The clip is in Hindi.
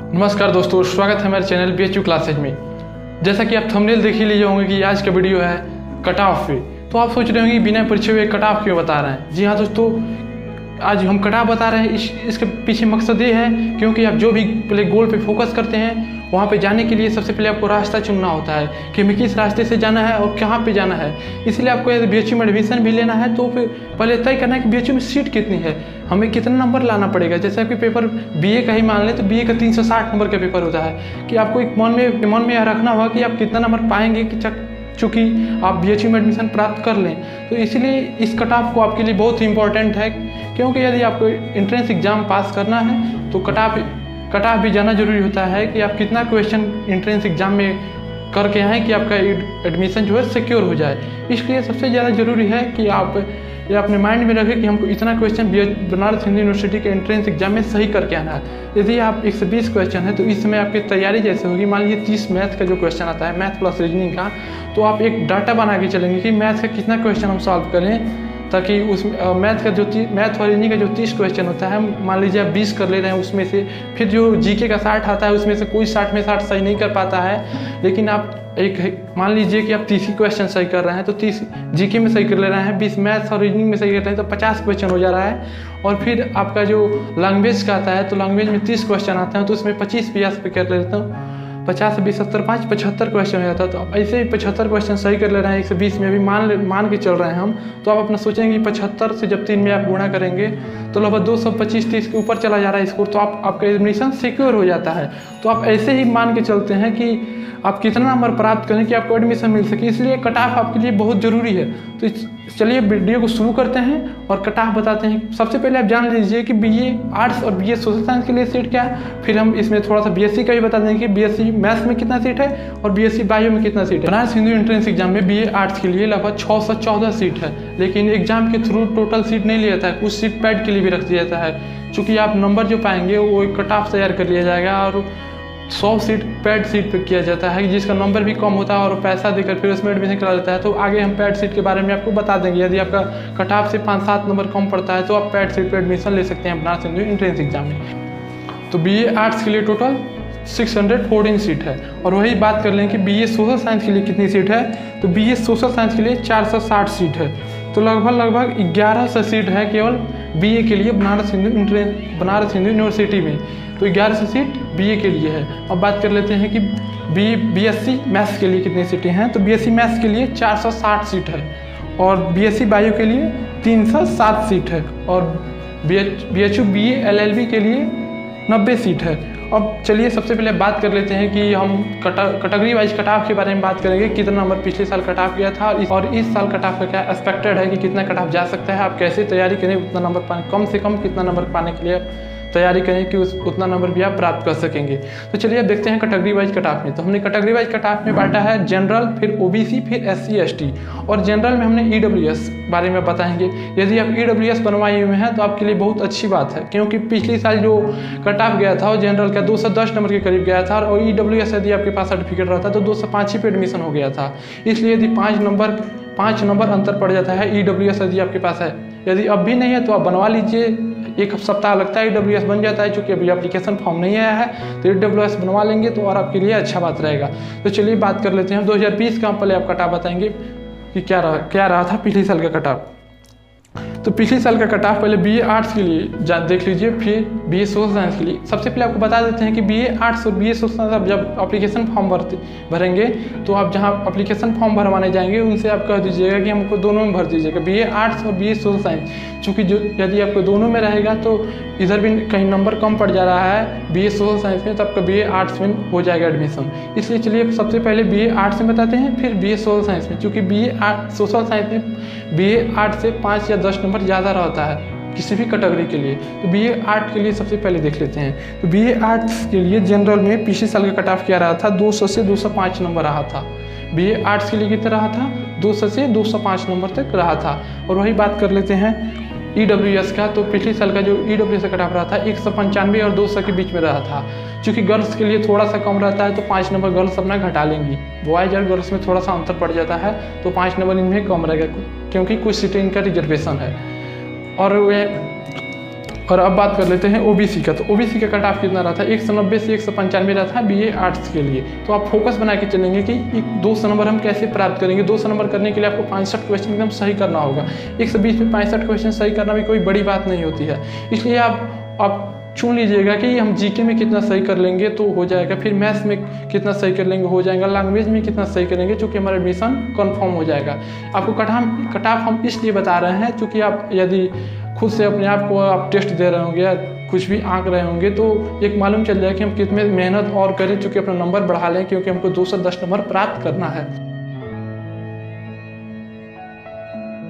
नमस्कार दोस्तों, स्वागत है हमारे चैनल BHU क्लासेज में। जैसा कि आप थंबनेल देख ही लिए होंगे कि आज का वीडियो है कट ऑफ पे। तो आप सोच रहे होंगे बिना परिचय हुए कट ऑफ क्यों बता रहे हैं। जी हाँ दोस्तों, आज हम कट ऑफ बता रहे हैं। इसके पीछे मकसद ये है क्योंकि आप जो भी पहले गोल पे फोकस करते हैं वहाँ पे जाने के लिए सबसे पहले आपको रास्ता चुनना होता है कि हमें किस रास्ते से जाना है और कहाँ पे जाना है। इसलिए आपको यदि BHU में एडमिशन भी लेना है तो फिर पहले तय करना है कि BHU में सीट कितनी है, हमें कितना नंबर लाना पड़ेगा। जैसे कि पेपर BA का ही मान लें तो BA का 360 नंबर का पेपर होता है कि आपको एक मन में यह रखना होगा कि आप कितना नंबर पाएंगे कि चूँकि आप BHU में एडमिशन प्राप्त कर लें। तो इसलिए इस कट ऑफ को आपके लिए बहुत ही इंपॉर्टेंट है, क्योंकि यदि आपको एंट्रेंस एग्जाम पास करना है तो कट ऑफ भी जाना जरूरी होता है कि आप कितना क्वेश्चन एंट्रेंस एग्जाम में करके आएँ कि आपका एडमिशन जो है सिक्योर हो जाए। इसलिए सबसे ज़्यादा ज़रूरी है कि आप ये अपने माइंड में रखें कि हमको इतना क्वेश्चन बनारस हिंदू यूनिवर्सिटी के एंट्रेंस एग्जाम में सही करके आना है। यदि आप 120 क्वेश्चन है तो इस समय आपकी तैयारी जैसे होगी, मान लीजिए 30 मैथ का जो क्वेश्चन आता है, मैथ प्लस रीजनिंग का, तो आप एक डाटा बना के चलेंगे कि मैथ का कितना क्वेश्चन हम सॉल्व करें, ताकि उस मैथ और रीजनिंग का जो 30 क्वेश्चन होता है, मान लीजिए आप 20 कर ले रहे हैं उसमें से, फिर जो GK का 60 आता है उसमें से कोई 60 में 60 सही नहीं कर पाता है, लेकिन आप मान लीजिए कि आप 30 क्वेश्चन सही कर रहे हैं तो 30 GK में सही कर ले रहे हैं, 20 मैथ्स और रीजनिंग में सही कर रहे हैं तो 50 क्वेश्चन हो जा रहा है। और फिर आपका जो लैंग्वेज का आता है तो लैंग्वेज में 30 क्वेश्चन आते हैं तो उसमें 25 प्रयास पे कर लेता हूँ, 50 20 70 5 75 क्वेश्चन हो जाता है। तो आप ऐसे ही 75 क्वेश्चन सही कर ले रहे हैं 120 में, अभी मान के चल रहे हैं हम, तो आप अपना सोचेंगे 75 से जब 3 में आप गुणा करेंगे तो लगभग 225-30 के ऊपर चला जा रहा है स्कोर, तो आपका एडमिशन सिक्योर हो जाता है। तो आप ऐसे ही मान के चलते हैं कि आप कितना नंबर प्राप्त करें कि आपको एडमिशन मिल सके, इसलिए कट ऑफ आपके लिए बहुत ज़रूरी है। तो चलिए वीडियो को शुरू करते हैं और कट ऑफ बताते हैं। सबसे पहले आप जान लीजिए कि BA आर्ट्स और BA सोशल साइंस के लिए सीट क्या है, फिर हम इसमें थोड़ा सा BSc का भी बता देंगे कि BSc मैथ्स में कितना सीट है और BSc बायो में कितना सीट है। बनारस हिंदू एंट्रेंस एग्जाम में BA आर्ट्स के लिए लगभग 614 सीट है, लेकिन एग्जाम के थ्रू टोटल सीट नहीं लिया जाता है, कुछ सीट पैड के लिए भी रख दिया जाता है। चूँकि आप नंबर जो पाएंगे वो एक कट ऑफ तैयार कर लिया जाएगा और 100 सीट पैड सीट पे किया जाता है, जिसका नंबर भी कम होता है और पैसा देकर फिर उसमें एडमिशन करा जाता है। तो आगे हम पैड सीट के बारे में आपको बता देंगे। यदि आपका कट ऑफ से 5-7 नंबर कम पड़ता है तो आप पैड सीट पे एडमिशन ले सकते हैं बनारस हिंदू एंट्रेंस एग्जाम में। तो BA आर्ट्स के लिए टोटल 614 सीट है। और वही बात कर लें कि BA सोशल साइंस के लिए कितनी सीट है, तो BA सोशल साइंस के लिए 460 सीट है। तो लगभग 1100 सीट है केवल BA के लिए बनारस हिंदू यूनिवर्सिटी में। तो 1100 सीट BA के लिए है। अब बात कर लेते हैं कि BSc मैथ्स के लिए कितनी सीटें हैं, तो BSc मैथ्स के लिए 460 सीट है और BSc बायो के लिए 307 सीट है और BHU BA LLB के लिए 90 सीट है। अब चलिए सबसे पहले बात कर लेते हैं कि हम कैटेगरी वाइज कट ऑफ के बारे में बात करेंगे, कितना नंबर पिछले साल कट ऑफ गया था और इस साल कट ऑफ का क्या एक्सपेक्टेड है कि कितना कट ऑफ जा सकता है, आप कैसे तैयारी करें उतना नंबर पाने, कम से कम कितना नंबर पाने के लिए आप तैयारी करें कि उतना नंबर भी आप प्राप्त कर सकेंगे। तो चलिए अब देखते हैं कैटेगरी वाइज कट ऑफ में। तो हमने कैटेगरी वाइज कट ऑफ में बांटा है जनरल, फिर OBC, फिर SC ST, और जनरल में हमने EWS बारे में बताएंगे। यदि आप EWS बनवाए हुए हैं तो आपके लिए बहुत अच्छी बात है, क्योंकि पिछले साल जो कट ऑफ गया था वो जनरल का 210 नंबर के करीब गया था और EWS यदि आपके पास सर्टिफिकेट रहता तो 205 ही पे एडमिशन हो गया था। इसलिए यदि 5 नंबर अंतर पड़ जाता है EWS यदि आपके पास है, यदि अब भी नहीं है तो आप बनवा लीजिए, 1 सप्ताह लगता है EWS बन जाता है। चूँकि अभी एप्लीकेशन फॉर्म नहीं आया है तो EWS बनवा लेंगे तो और आपके लिए अच्छा बात रहेगा। तो चलिए बात कर लेते हैं 2020 का। पहले आप कट ऑफ बताएंगे कि क्या रहा था पिछले साल का कट ऑफ। तो पिछले साल का कट ऑफ पहले BA आर्ट्स के लिए देख लीजिए, फिर BA सोशल साइंस के लिए। सबसे पहले आपको बता देते हैं कि BA आर्ट्स और BA सोशल साइंस आप जब एप्लीकेशन फॉर्म भरेंगे तो आप जहां एप्लीकेशन फॉर्म भरवाने जाएंगे उनसे आप कह दीजिएगा कि हमको दोनों में भर दीजिएगा, BA आर्ट्स और BA सोशल साइंस। चूँकि यदि आपको दोनों में रहेगा तो इधर भी कहीं नंबर कम पड़ जा रहा है BA सोशल साइंस में, तो आपका BA आर्ट्स में हो जाएगा एडमिशन। इसलिए चलिए सबसे पहले BA आर्ट्स में बताते हैं, फिर BA सोशल साइंस में। चूँकि BA सोशल साइंस में BA आर्ट्स से 5 या 10 नंबर ज़्यादा रहता है किसी भी कैटेगरी के लिए। तो BA आर्ट के लिए सबसे पहले देख लेते हैं। तो BA आर्ट्स के लिए जनरल में पिछले साल का कट ऑफ क्या रहा था, 200 से 205 नंबर रहा था। BA आर्ट्स के लिए कितना रहा था, 200 से 205 नंबर तक रहा था। और वही बात कर लेते हैं EWS का। तो पिछले साल का जो EWS का कट ऑफ रहा था 195 और 200 के बीच में रहा था। चूँकि गर्ल्स के लिए थोड़ा सा कम रहता है तो 5 नंबर गर्ल्स अपना घटा लेंगी, बॉयज और गर्ल्स में थोड़ा सा अंतर पड़ जाता है तो 5 नंबर इनमें कम रहेगा, क्योंकि कुछ सीटें इनका रिजर्वेशन है। और और अब बात कर लेते हैं ओबीसी का। तो ओबीसी का कट ऑफ कितना रहा था, 190 से 195 रहा था बीए आर्ट्स के लिए। तो आप फोकस बना के चलेंगे कि 200 नंबर हम कैसे प्राप्त करेंगे। 200 नंबर करने के लिए आपको 65 क्वेश्चन एकदम सही करना होगा। 120 में 65 क्वेश्चन सही करना भी कोई बड़ी बात नहीं होती है। इसलिए आप चुन लीजिएगा कि हम जीके में कितना सही कर लेंगे तो हो जाएगा, फिर मैथ्स में कितना सही कर लेंगे हो जाएगा, लैंग्वेज में कितना सही करेंगे चूँकि हमारा एडमिशन कंफर्म हो जाएगा। आपको कट ऑफ हम इसलिए बता रहे हैं क्योंकि आप यदि खुद से अपने आप को आप टेस्ट दे रहे होंगे या कुछ भी आंक रहे होंगे तो एक मालूम चल जाए कि हम कितने मेहनत और करें, चूँकि अपना नंबर बढ़ा लें, क्योंकि हमको 210 नंबर प्राप्त करना है।